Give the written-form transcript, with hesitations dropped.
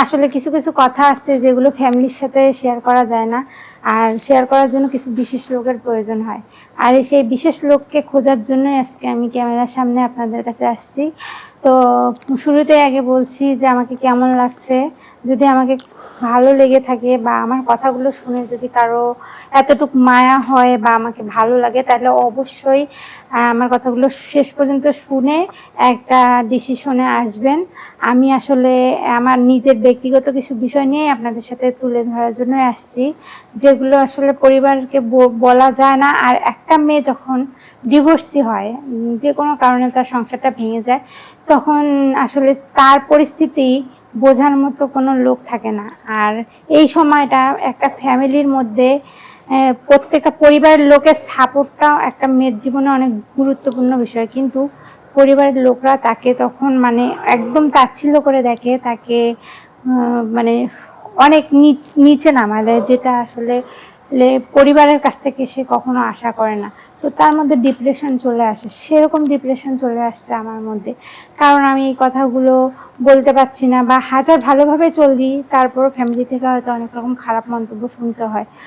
আসলে কিছু কিছু কথা আছে যেগুলো ফ্যামিলির সাথে শেয়ার করা যায় না, আর শেয়ার করার জন্য কিছু বিশেষ লোকের প্রয়োজন হয়। আর সেই বিশেষ লোককে খোঁজার জন্যই আজকে আমি ক্যামেরার সামনে আপনাদের কাছে আসছি। তো শুরুতে আগে বলছি যে আমাকে কেমন লাগছে, যদি আমাকে ভালো লেগে থাকে বা আমার কথাগুলো শুনে যদি কারো এতটুকু মায়া হয় বা আমাকে ভালো লাগে, তাহলে অবশ্যই আমার কথাগুলো শেষ পর্যন্ত শুনে একটা ডিসিশনে আসবেন। আমি আসলে আমার নিজের ব্যক্তিগত কিছু বিষয় নিয়ে আপনাদের সাথে তুলে ধরার জন্য আসছি, যেগুলো আসলে পরিবারকে বলা যায় না। আর একটা মেয়ে যখন ডিভোর্সি হয়, যে কোনো কারণে তার সংসারটা ভেঙে যায়, তখন আসলে তার পরিস্থিতি বোঝার মতো কোনো লোক থাকে না। আর এই সময়টা একটা ফ্যামিলির মধ্যে প্রত্যেকটা পরিবারের লোকের সাপোর্টটাও একটা মেয়ের জীবনে অনেক গুরুত্বপূর্ণ বিষয়, কিন্তু পরিবারের লোকরা তাকে তখন মানে একদম তাচ্ছিল্য করে দেখে, তাকে মানে অনেক নিচে নামায় দেয়, যেটা আসলে পরিবারের কাছ থেকে সে কখনো আশা করে না। তো তার মধ্যে ডিপ্রেশন চলে আসে, সেরকম ডিপ্রেশন চলে আসছে আমার মধ্যে, কারণ আমি এই কথাগুলো বলতে পারছি না, বা হাজার ভালোভাবে চলি তারপরও ফ্যামিলি থেকে হয়তো অনেক রকম খারাপ মন্তব্য শুনতে হয়।